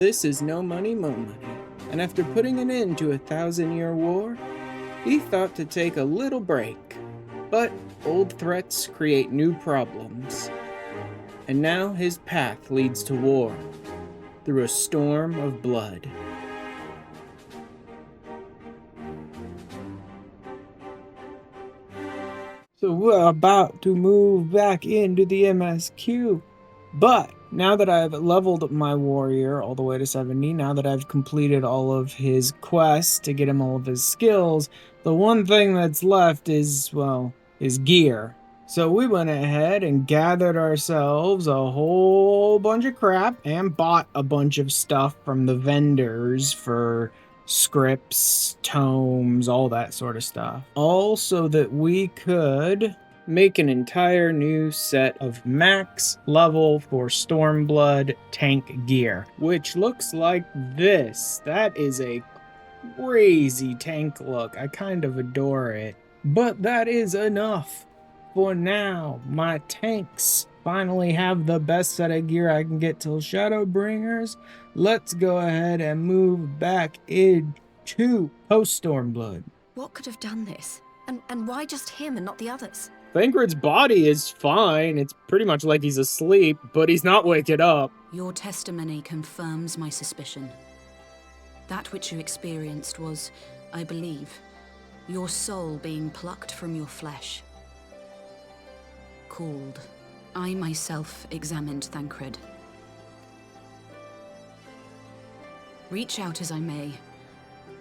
This is no money, mo money, and after putting an end to a 1,000-year war, he thought to take a little break. But old threats create new problems, and now his path leads to war, through a storm of blood. So we're about to move back into the MSQ, but now that I've leveled my warrior all the way to 70, now that I've completed all of his quests to get him all of his skills, the one thing that's left is, well, his gear. So we went ahead and gathered ourselves a whole bunch of crap and bought a bunch of stuff from the vendors for scripts, tomes, all that sort of stuff. All so that we could make an entire new set of max level for Stormblood tank gear, which looks like this. That is a crazy tank look. I kind of adore it. But that is enough for now. My tanks finally have the best set of gear I can get till Shadowbringers. Let's go ahead and move back into Post-Stormblood. What could have done this? And why just him and not the others? Thancred's body is fine. It's pretty much like he's asleep, but he's not waking up. Your testimony confirms my suspicion. That which you experienced was, I believe, your soul being plucked from your flesh. Called. I myself examined Thancred. Reach out as I may,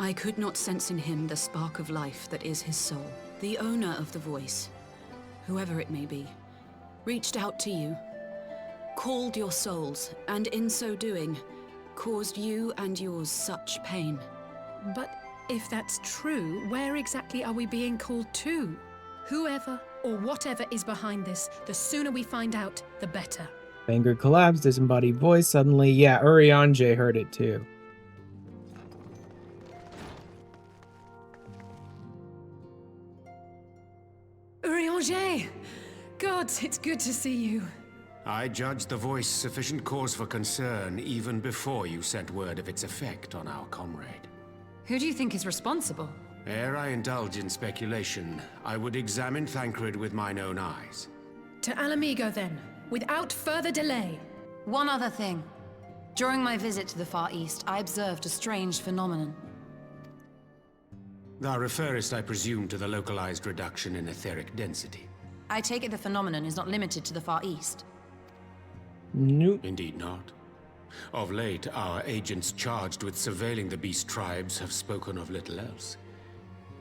I could not sense in him the spark of life that is his soul. The owner of the voice, whoever it may be, reached out to you, called your souls, and in so doing, caused you and yours such pain. But if that's true, where exactly are we being called to? Whoever or whatever is behind this, the sooner we find out, the better. Thancred collapsed, disembodied voice suddenly. Yeah, Urianger heard it too. Urianger! Gods, it's good to see you. I judged the voice sufficient cause for concern even before you sent word of its effect on our comrade. Who do you think is responsible? Ere I indulge in speculation, I would examine Thancred with mine own eyes. To Alamigo then, without further delay. One other thing. During my visit to the Far East, I observed a strange phenomenon. Thou referrest, I presume, to the localized reduction in etheric density. I take it the phenomenon is not limited to the Far East. Nope. Indeed not. Of late, our agents charged with surveilling the beast tribes have spoken of little else.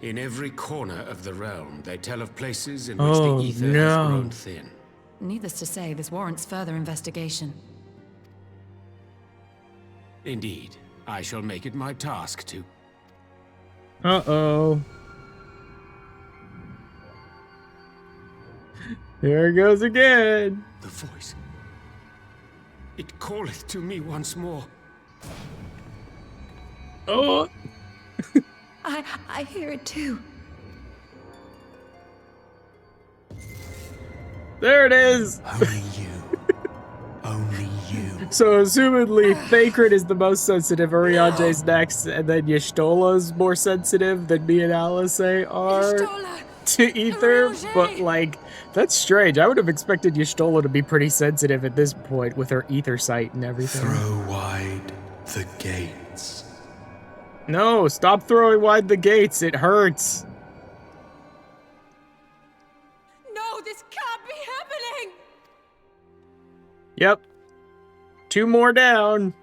In every corner of the realm, they tell of places in which the ether has grown thin. Needless to say, this warrants further investigation. Indeed. I shall make it my task to... Uh-oh. Here it goes again. The voice. It calleth to me once more. Oh! I hear it too. There it is! Only you. Only you. So, assumedly, Thancred is the most sensitive, Urianger's next, and then Y'shtola's more sensitive than me and Alice are to ether, but, like, that's strange. I would have expected Y'shtola to be pretty sensitive at this point with her ether sight and everything. Throw wide the gates. No, stop throwing wide the gates. It hurts. No, this can't be happening! Yep. 2 more down.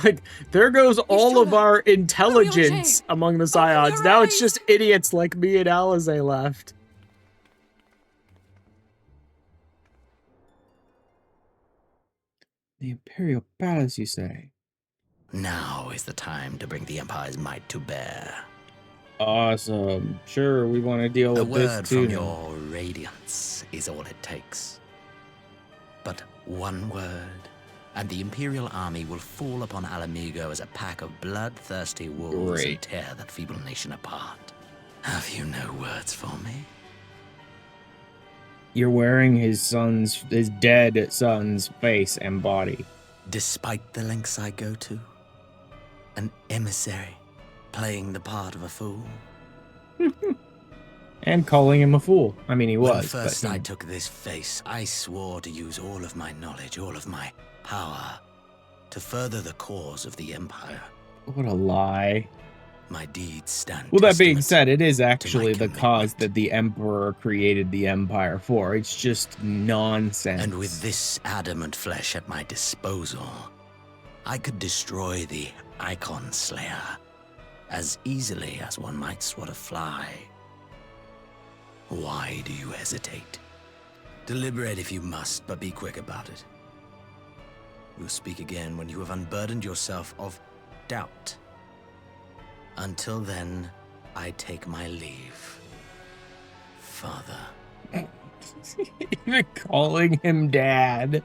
Like, there goes all of our intelligence among the Scions. Now it's just idiots like me and Alize left. The Imperial Palace, you say? Now is the time to bring the Empire's might to bear. Awesome. Sure, we want to deal with this too. A word from your radiance is all it takes. But one word, and the Imperial army will fall upon Alamigo as a pack of bloodthirsty wolves and tear that feeble nation apart. Have you no words for me? You're wearing his dead son's face and body. Despite the lengths I go to, an emissary playing the part of a fool. And calling him a fool. I mean, he was. When first but, I took this face, I swore to use all of my knowledge, all of my power, to further the cause of the Empire. What a lie. My deeds stand. Well, that being said, it is actually the commitment. cause that the Emperor created the Empire for. It's just nonsense. And with this adamant flesh at my disposal, I could destroy the Icon Slayer as easily as one might swat a fly. Why do you hesitate? Deliberate if you must, but be quick about it. We'll speak again when you have unburdened yourself of doubt. Until then, I take my leave. Father. Even calling him Dad.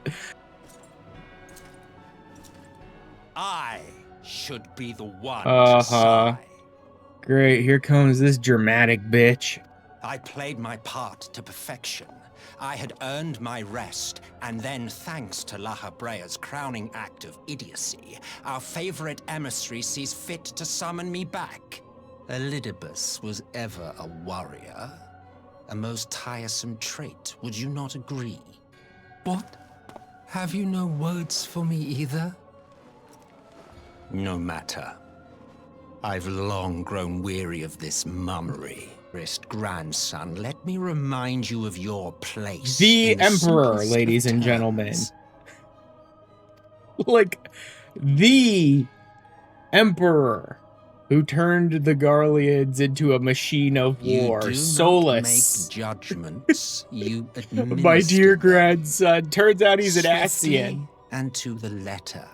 I should be the one to sigh. Great, here comes this dramatic bitch. I played my part to perfection. I had earned my rest, and then thanks to La Habrea's crowning act of idiocy, our favorite emissary sees fit to summon me back. Elidibus was ever a warrior. A most tiresome trait, would you not agree? What? Have you no words for me either? No matter. I've long grown weary of this mummery. Grandson, let me remind you of your place. The Emperor, ladies and gentlemen. Like, the Emperor who turned the Garleans into a machine of war. You do soulless. not make judgments. You My dear administer grandson. Turns out he's an swiftly Ascian. and to the letter.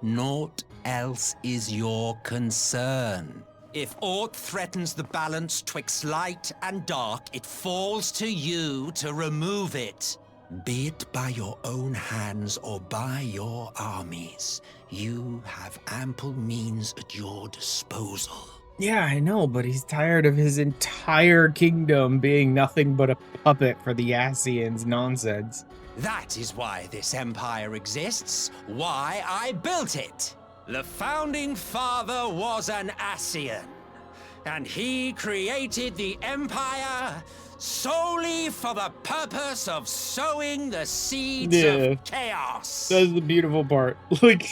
Naught else is your concern. If aught threatens the balance twixt light and dark, it falls to you to remove it. Be it by your own hands or by your armies, you have ample means at your disposal. Yeah, I know, but he's tired of his entire kingdom being nothing but a puppet for the Ascians' nonsense. That is why this empire exists, why I built it. The founding father was an Ascian, and he created the empire solely for the purpose of sowing the seeds of chaos. That's the beautiful part. Like,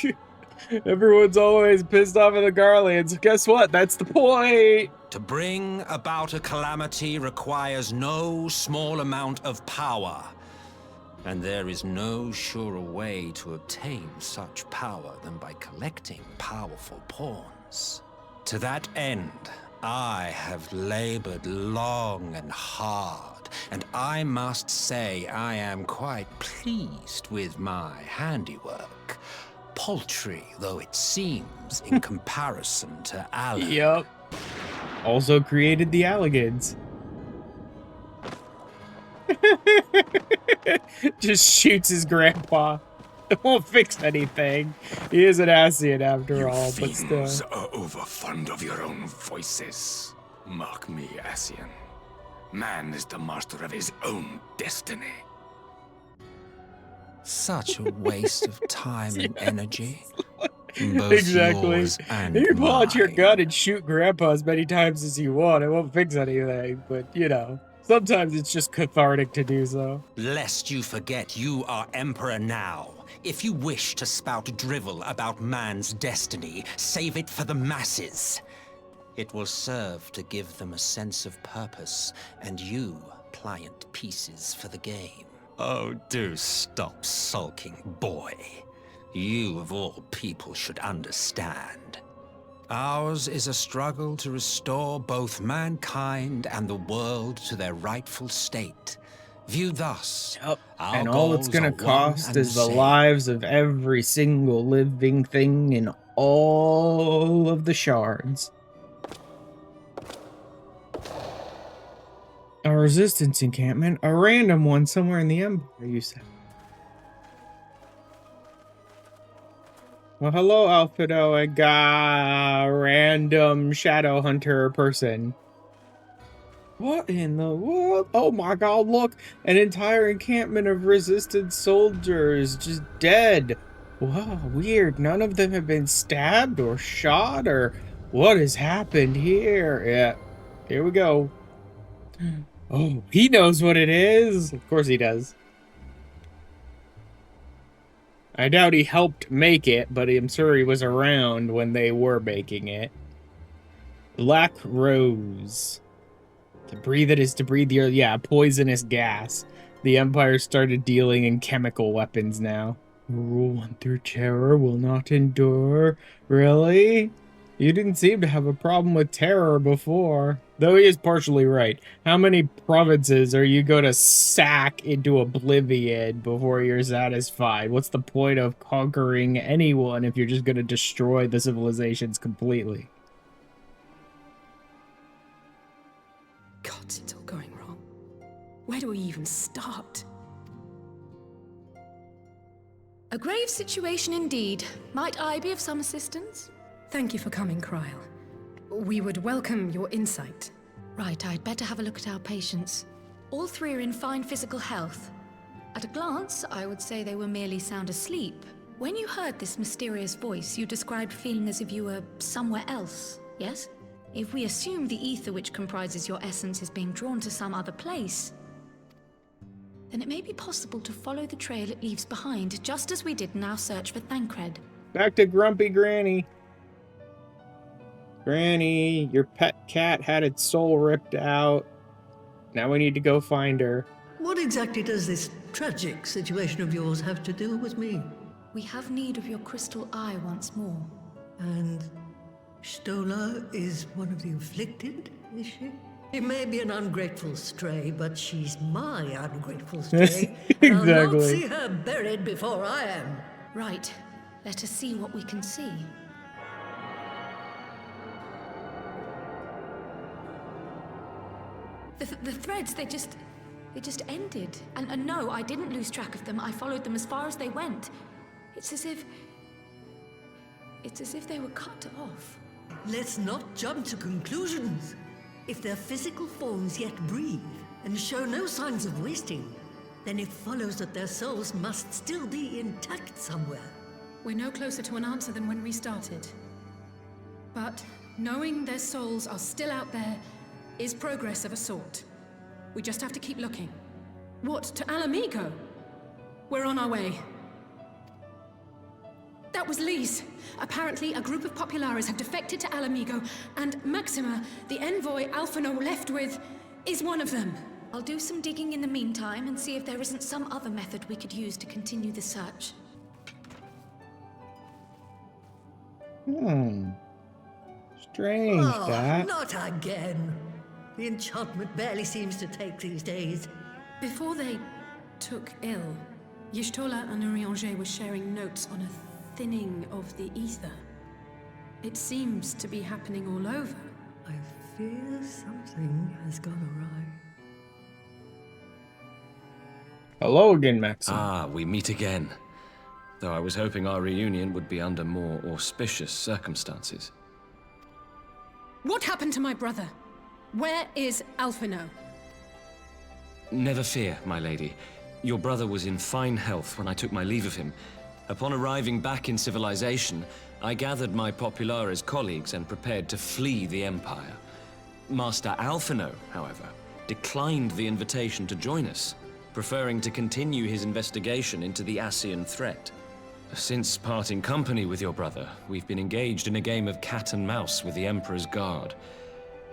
everyone's always pissed off at the Garleans. Guess what? That's the point. To bring about a calamity requires no small amount of power. And there is no surer way to obtain such power than by collecting powerful pawns. To that end, I have labored long and hard, and I must say I am quite pleased with my handiwork. Paltry though it seems in comparison to Alan. Yep. Also created the Alligans. Just shoots his grandpa. It won't fix anything. He is an Ascian after all, but still. You are overfond of your own voices. Mark me, Ascian. Man is the master of his own destiny. Such a waste of time and energy. Both Exactly. yours and You can pull out your mine. gun and shoot grandpa as many times as you want. It won't fix anything, but you know. Sometimes it's just cathartic to do so. Lest you forget you are Emperor now. If you wish to spout drivel about man's destiny, save it for the masses. It will serve to give them a sense of purpose, and you pliant pieces for the game. Oh, do stop sulking, boy. You of all people should understand. Ours is a struggle to restore both mankind and the world to their rightful state. Viewed thus, Yep. our And all it's goals gonna are one cost and is the same. lives of every single living thing in all of the shards. A resistance encampment? A random one somewhere in the Empire, you said. Well, hello, Alfido, a random shadow hunter person. What in the world? Oh my god, look! An entire encampment of resisted soldiers just dead. Wow, weird. None of them have been stabbed or shot or what has happened here? Yeah, here we go. Oh, he knows what it is. Of course he does. I doubt he helped make it, but I'm sure he was around when they were making it. Black Rose. To breathe it is to breathe the earth. Yeah, poisonous gas. The Empire started dealing in chemical weapons now. Rule 1 through terror will not endure. Really? You didn't seem to have a problem with terror before. Though he is partially right. How many provinces are you going to sack into oblivion before you're satisfied? What's the point of conquering anyone if you're just going to destroy the civilizations completely? God, it's all going wrong. Where do we even start? A grave situation indeed. Might I be of some assistance? Thank you for coming, Kryl. We would welcome your insight. Right, I'd better have a look at our patients. All three are in fine physical health. At a glance, I would say they were merely sound asleep. When you heard this mysterious voice, you described feeling as if you were somewhere else, yes? If we assume the ether which comprises your essence is being drawn to some other place, then it may be possible to follow the trail it leaves behind, just as we did in our search for Thancred. Back to Grumpy Granny. Granny, your pet cat had its soul ripped out. Now we need to go find her. What exactly does this tragic situation of yours have to do with me? We have need of your crystal eye once more. And Stola is one of the afflicted, is she? She may be an ungrateful stray, but she's my ungrateful stray. And I'll not see her buried before I am. Right. Let us see what we can see. The threads, they just ended. And no, I didn't lose track of them. I followed them as far as they went. It's as if they were cut off. Let's not jump to conclusions. If their physical forms yet breathe and show no signs of wasting, then it follows that their souls must still be intact somewhere. We're no closer to an answer than when we started. But knowing their souls are still out there is progress of a sort. We just have to keep looking. What, to Alamigo? We're on our way. That was Lee's. Apparently, a group of Populares have defected to Alamigo, and Maxima, the envoy Alphino left with, is one of them. I'll do some digging in the meantime and see if there isn't some other method we could use to continue the search. Strange, that. Not again. The enchantment barely seems to take these days. Before they took ill, Y'shtola and Urianger were sharing notes on a thinning of the ether. It seems to be happening all over. I fear something has gone awry. Hello again, Maxim. Ah, we meet again. Though I was hoping our reunion would be under more auspicious circumstances. What happened to my brother? Where is Alphino? Never fear, my lady. Your brother was in fine health when I took my leave of him. Upon arriving back in civilization, I gathered my Populares colleagues and prepared to flee the Empire. Master Alphino, however, declined the invitation to join us, preferring to continue his investigation into the Ascian threat. Since parting company with your brother, we've been engaged in a game of cat and mouse with the Emperor's Guard.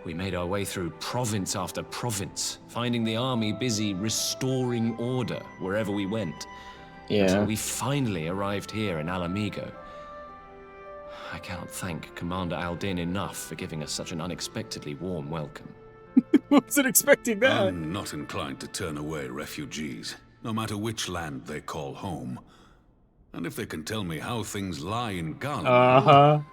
We made our way through province after province, finding the army busy restoring order wherever we went. Until we finally arrived here in Alamigo. I cannot thank Commander Aldin enough for giving us such an unexpectedly warm welcome. Wasn't expecting that. I'm not inclined to turn away refugees, no matter which land they call home. And if they can tell me how things lie in Garleans,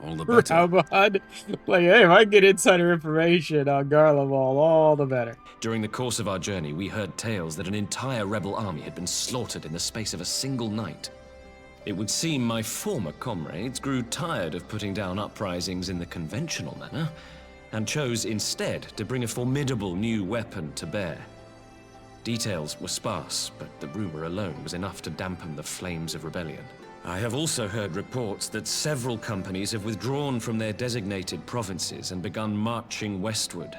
all the better. Like, hey, if I get insider information on Garleans, all the better. During the course of our journey, we heard tales that an entire rebel army had been slaughtered in the space of a single night. It would seem my former comrades grew tired of putting down uprisings in the conventional manner, and chose instead to bring a formidable new weapon to bear. Details were sparse, but the rumor alone was enough to dampen the flames of rebellion. I have also heard reports that several companies have withdrawn from their designated provinces and begun marching westward.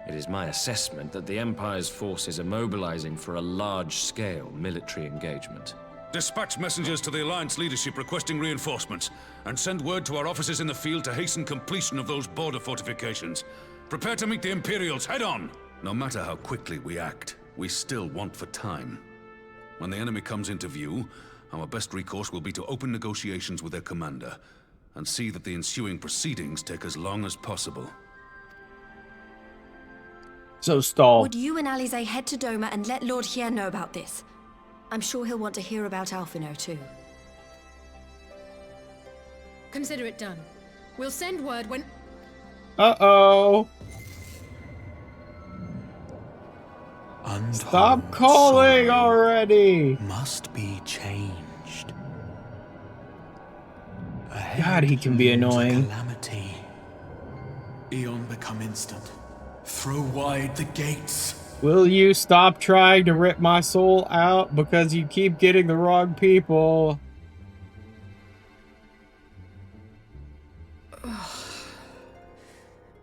It is my assessment that the Empire's forces are mobilizing for a large-scale military engagement. Dispatch messengers to the Alliance leadership requesting reinforcements, and send word to our officers in the field to hasten completion of those border fortifications. Prepare to meet the Imperials head-on! No matter how quickly we act, we still want for time. When the enemy comes into view, our best recourse will be to open negotiations with their commander, and see that the ensuing proceedings take as long as possible. So stall. Would you and Alize head to Doma and let Lord Hier know about this? I'm sure he'll want to hear about Alphino too. Consider it done. We'll send word when... Uh-oh. Stop calling already! Must be changed. God, he can be annoying. Calamity. Eon become instant. Throw wide the gates. Will you stop trying to rip my soul out because you keep getting the wrong people?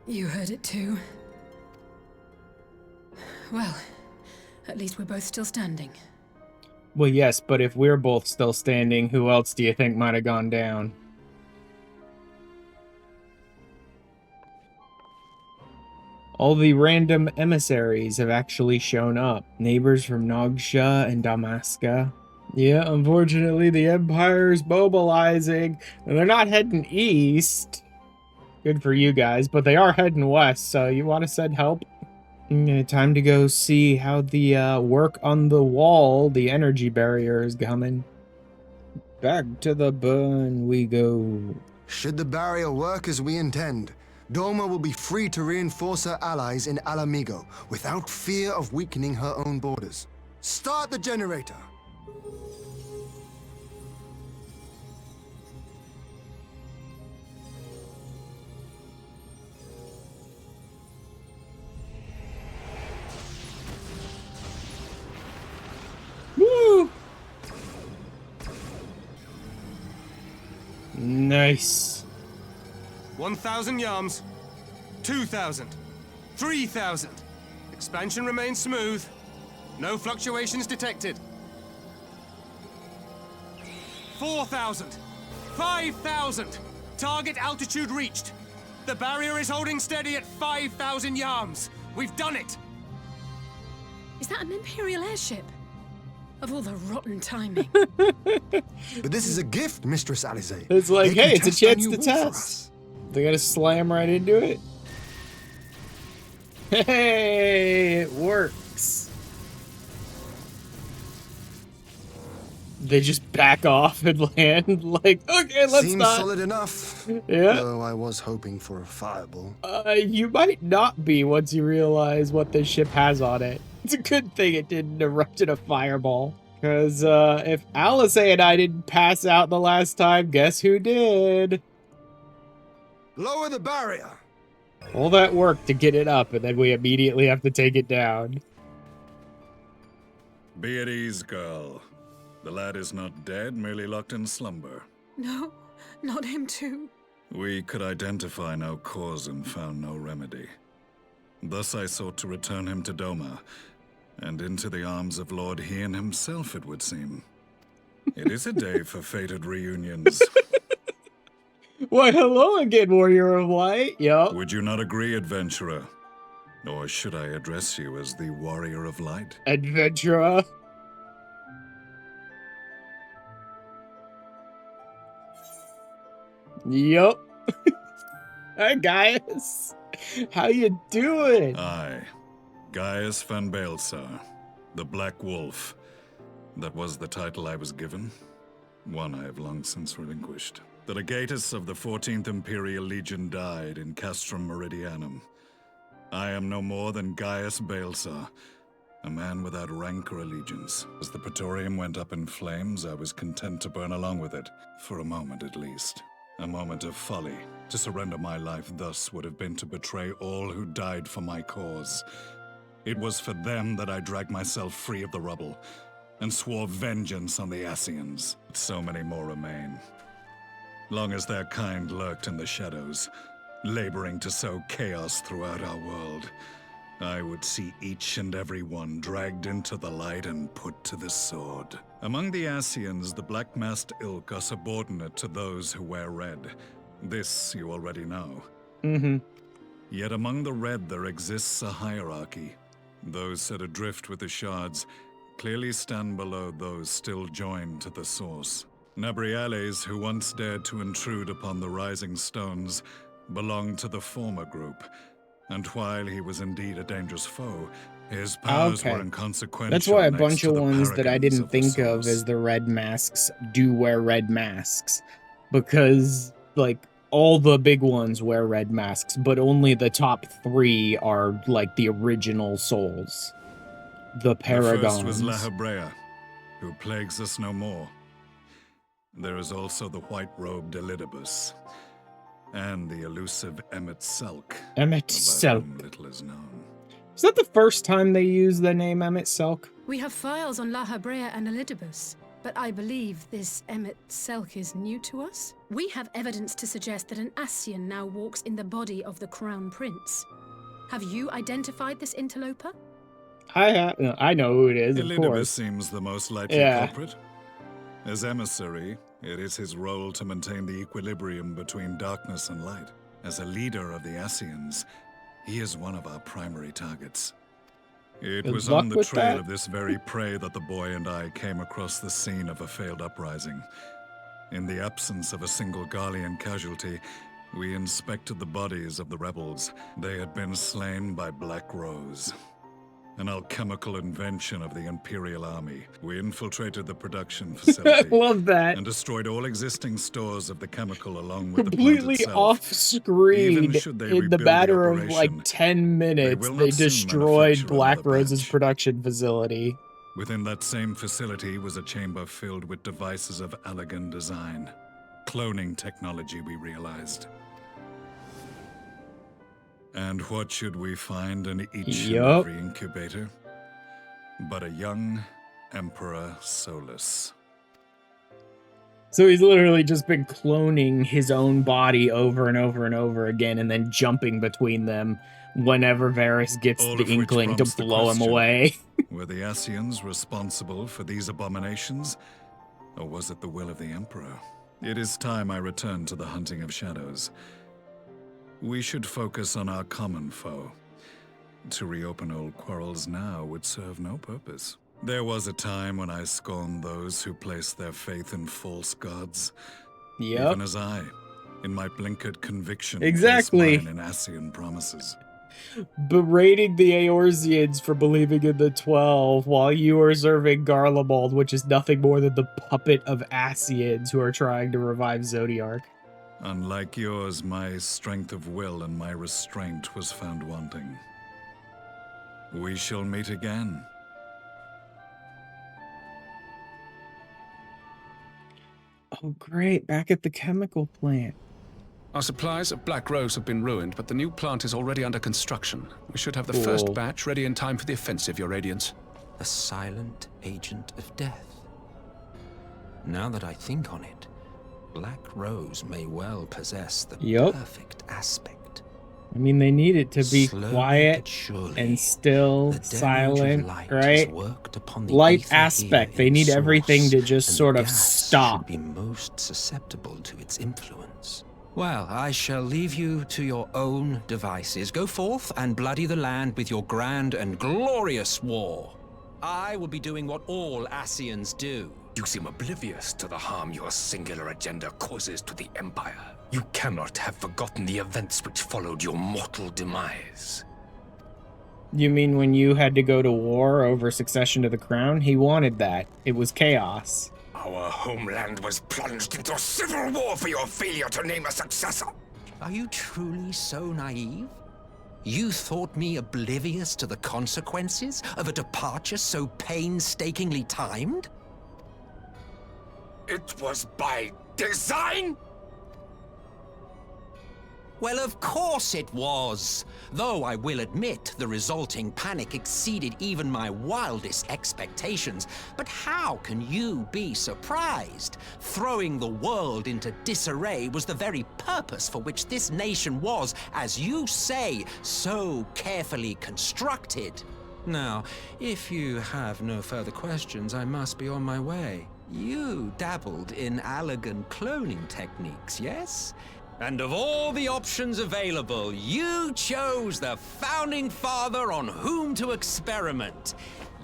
You heard it too. Well, at least we're both still standing. Well, yes, but if we're both still standing, who else do you think might have gone down? All the random emissaries have actually shown up. Neighbors from Nogsha and Damaska. Yeah, unfortunately, the Empire's mobilizing, and they're not heading east. Good for you guys, but they are heading west, so you want to send help? Time to go see how the work on the wall, the energy barrier, is coming. Back to the burn we go. Should the barrier work as we intend, Doma will be free to reinforce her allies in Alamigo without fear of weakening her own borders. Start the generator! Woo! Nice. 1,000 yards. 2,000. 3,000. Expansion remains smooth. No fluctuations detected. 4,000. 5,000. Target altitude reached. The barrier is holding steady at 5,000 yards. We've done it. Is that an Imperial airship? Of all the rotten timing. But this is a gift, Mistress Alize. It's like, hey, it's a chance to test. test. They're gonna slam right into it. Hey, it works. They just back off and land like, okay, let's Seems not. solid enough. Yeah. Though I was hoping for a fireball. You might not be once you realize what this ship has on it. It's a good thing it didn't erupt in a fireball. Because if Alice and I didn't pass out the last time, guess who did? Lower the barrier. All that work to get it up, and then we immediately have to take it down. Be at ease, girl. The lad is not dead, merely locked in slumber. No, not him too. We could identify no cause and found no remedy. Thus I sought to return him to Doma, and into the arms of Lord Hien himself, it would seem. It is a day for fated reunions. Why, hello again, Warrior of Light. Yup. Would you not agree, adventurer? Or should I address you as the Warrior of Light? Adventurer. Yup. Hi, guys. How you doing? Aye. Gaius van Baelsar, the Black Wolf. That was the title I was given. One I have long since relinquished. The legatus of the 14th Imperial Legion died in Castrum Meridianum. I am no more than Gaius Baelsar, a man without rank or allegiance. As the Praetorium went up in flames, I was content to burn along with it, for a moment at least. A moment of folly. To surrender my life thus would have been to betray all who died for my cause. It was for them that I dragged myself free of the rubble, and swore vengeance on the Ascians. So many more remain. Long as their kind lurked in the shadows, laboring to sow chaos throughout our world, I would see each and every one dragged into the light and put to the sword. Among the Ascians, the black-masked ilk are subordinate to those who wear red. This you already know. Yet among the red there exists a hierarchy. Those set adrift with the shards clearly stand below those still joined to the source. Nabriales, who once dared to intrude upon the Rising Stones, belonged to the former group, and while he was indeed a dangerous foe, his powers were inconsequential. That's why a bunch of the ones that I paragons didn't think of as the red masks do wear red masks, because, like, all the big ones wear red masks, but only the top 3 are, like, the original souls. The Paragons. The first was La Hebrea, who plagues us no more. There is also the white-robed Elidibus, and the elusive Emmet Selk. Emmet Selk. Little is known. Is that the first time they use the name Emmet Selk? We have files on La Hebrea and Elidibus, but I believe this Emmet Selk is new to us. We have evidence to suggest that an Ascian now walks in the body of the Crown Prince. Have you identified this interloper? I know who it is, of Elidibus course. seems the most likely culprit. As emissary, it is his role to maintain the equilibrium between darkness and light. As a leader of the Ascians, he is one of our primary targets. It was on the trail of this very prey that the boy and I came across the scene of a failed uprising. In the absence of a single Garlean casualty, we inspected the bodies of the rebels. They had been slain by Black Rose, an alchemical invention of the Imperial Army. We infiltrated the production facility. I love that. And destroyed all existing stores of the chemical along with completely the plant itself. off screen in the matter of like 10 minutes. They destroyed Black Rose's production facility. Within that same facility was a chamber filled with devices of elegant design. Cloning technology, we realized. And what should we find in each and every incubator? But a young Emperor Solus. So he's literally just been cloning his own body over and over and over again, and then jumping between them whenever Varys gets the inkling to blow him away. Were the Ascians responsible for these abominations? Or was it the will of the Emperor? It is time I return to the hunting of shadows. We should focus on our common foe. To reopen old quarrels now would serve no purpose. There was a time when I scorned those who placed their faith in false gods. Even as I, in my blinkered conviction, placed mine in Ascian promises. Berating the Eorzeans for believing in the 12 while you are serving Garlemald, which is nothing more than the puppet of Ascians who are trying to revive Zodiark. Unlike yours, my strength of will and my restraint was found wanting. We shall meet again. Oh great, back at the chemical plant. Our supplies of Black Rose have been ruined, but the new plant is already under construction. We should have the first batch ready in time for the offensive, Your Radiance. A silent agent of death. Now that I think on it, Black Rose may well possess the perfect aspect. I mean, they need it to be quiet and still, silent, right? Light aspect. They need everything to just sort of stop. Should be most susceptible to its influence. Well, I shall leave you to your own devices. Go forth and bloody the land with your grand and glorious war. I will be doing what all Ascians do. You seem oblivious to the harm your singular agenda causes to the Empire. You cannot have forgotten the events which followed your mortal demise. You mean when you had to go to war over succession to the crown? He wanted that. It was chaos. Our homeland was plunged into a civil war for your failure to name a successor. Are you truly so naive? You thought me oblivious to the consequences of a departure so painstakingly timed? It was by design? Well, of course it was. Though I will admit the resulting panic exceeded even my wildest expectations. But how can you be surprised? Throwing the world into disarray was the very purpose for which this nation was, as you say, so carefully constructed. Now, if you have no further questions, I must be on my way. You dabbled in Allagan cloning techniques, yes? And of all the options available, you chose the founding father on whom to experiment.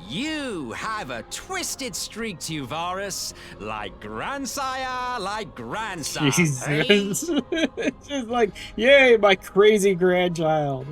You have a twisted streak to you, Varus. Like grandsire, like grandsire. Jesus. It's just like, yay, my crazy grandchild.